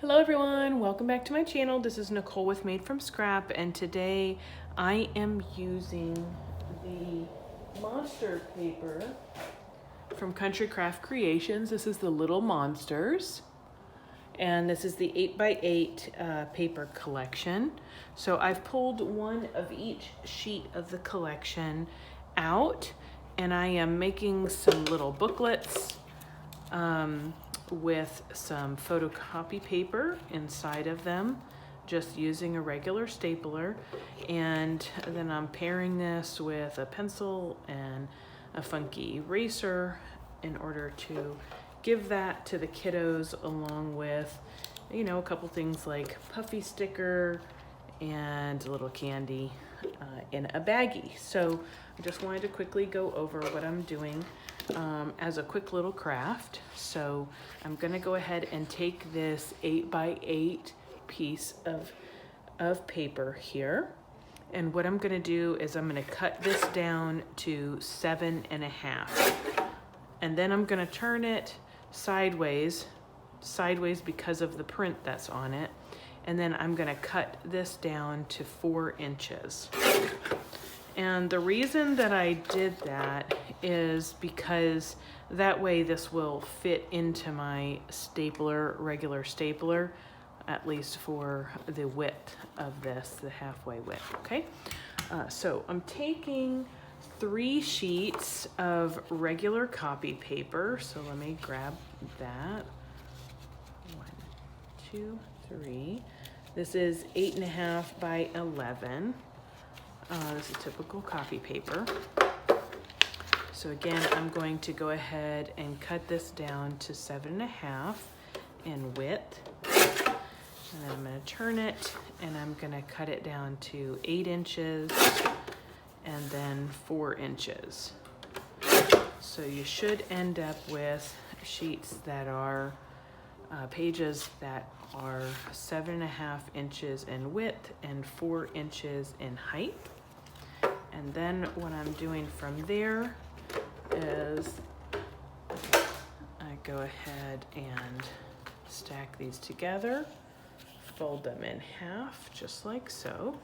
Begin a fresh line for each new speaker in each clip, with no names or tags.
Hello everyone, welcome back to my channel. This is Nicole with Made from Scrap, and today I am using the monster paper from Country Craft Creations. This is the Little Monsters, and this is the 8x8 paper collection. So I've pulled one of each sheet of the collection out, and I am making some little booklets with some photocopy paper inside of them, just using a regular stapler. And then I'm pairing this with a pencil and a funky eraser in order to give that to the kiddos, along with, you know, a couple things like puffy sticker and a little candy in a baggie. So I just wanted to quickly go over what I'm doing as a quick little craft. So I'm gonna go ahead and take this 8x8 piece of paper here, and what I'm gonna do is I'm gonna cut this down to 7.5, and then I'm gonna turn it sideways because of the print that's on it, and then I'm gonna cut this down to 4 inches. And the reason that I did that is because that way this will fit into my stapler, regular stapler, at least for the width of this, the halfway width, okay? So I'm taking 3 sheets of regular copy paper. So let me grab that. 1, 2, 3. This is 8.5 by 11. This is typical copy paper. So again, I'm going to go ahead and cut this down to 7.5 in width. And then I'm going to turn it, and I'm going to cut it down to 8 inches and then 4 inches. So you should end up with sheets that are pages that are 7.5 inches in width and 4 inches in height. And then what I'm doing from there is I go ahead and stack these together, fold them in half, just like so.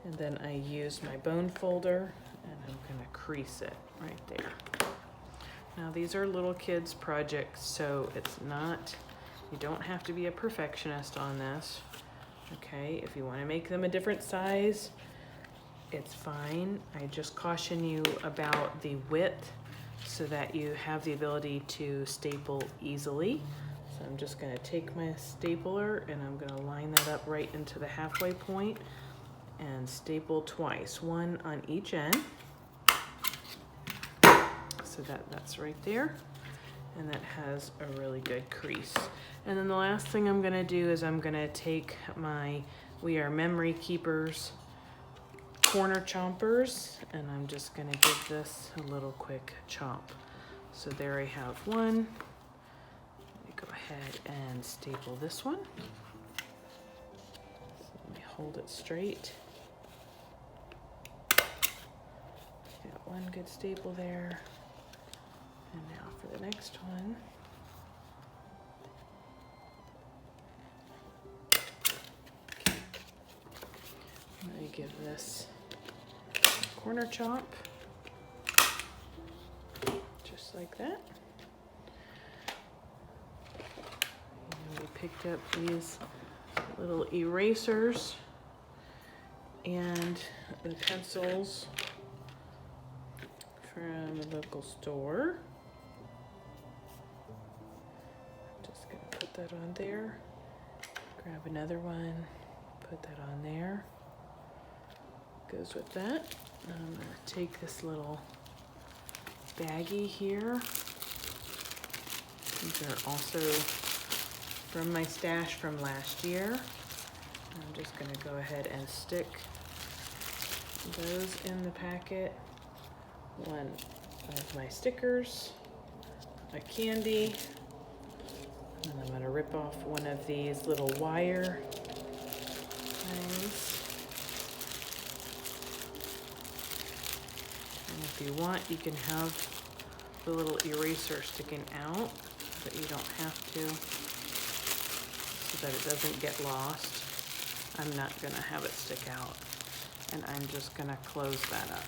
And then I use my bone folder, and I'm gonna crease it right there. Now these are little kids' projects, so it's not, you don't have to be a perfectionist on this, okay? If you wanna make them a different size, it's fine. I just caution you about the width so that you have the ability to staple easily. So I'm just gonna take my stapler and I'm gonna line that up right into the halfway point and staple twice, one on each end. So that's right there. And that has a really good crease. And then the last thing I'm gonna do is I'm gonna take my We Are Memory Keepers corner chompers, and I'm just gonna give this a little quick chomp. So there I have one. Let me go ahead and staple this one. So let me hold it straight. Got one good staple there. And now for the next one. Let me give this corner chomp, just like that. And we picked up these little erasers and the pencils from a local store. I'm just gonna put that on there. Grab another one, put that on there. Goes with that. I'm gonna take this little baggie here. These are also from my stash from last year. I'm just going to go ahead and stick those in the packet. One of my stickers, a candy, and I'm going to rip off one of these little wire things. And if you want, you can have the little eraser sticking out, but you don't have to, so that it doesn't get lost. I'm not going to have it stick out, and I'm just going to close that up.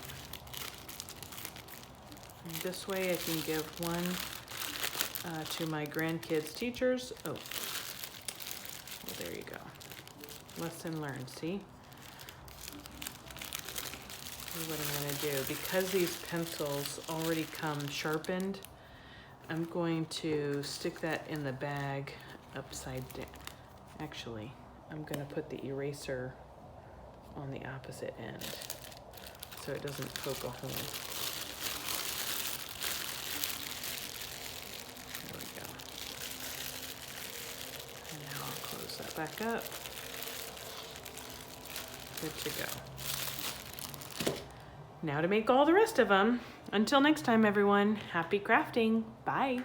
And this way I can give one to my grandkids' teachers. Oh, well, there you go. Lesson learned, see? Here's what I'm going to do. Because these pencils already come sharpened, I'm going to stick that in the bag upside down. Actually, I'm going to put the eraser on the opposite end so it doesn't poke a hole. There we go. And now I'll close that back up. Good to go. Now to make all the rest of them. Until next time, everyone, happy crafting. Bye.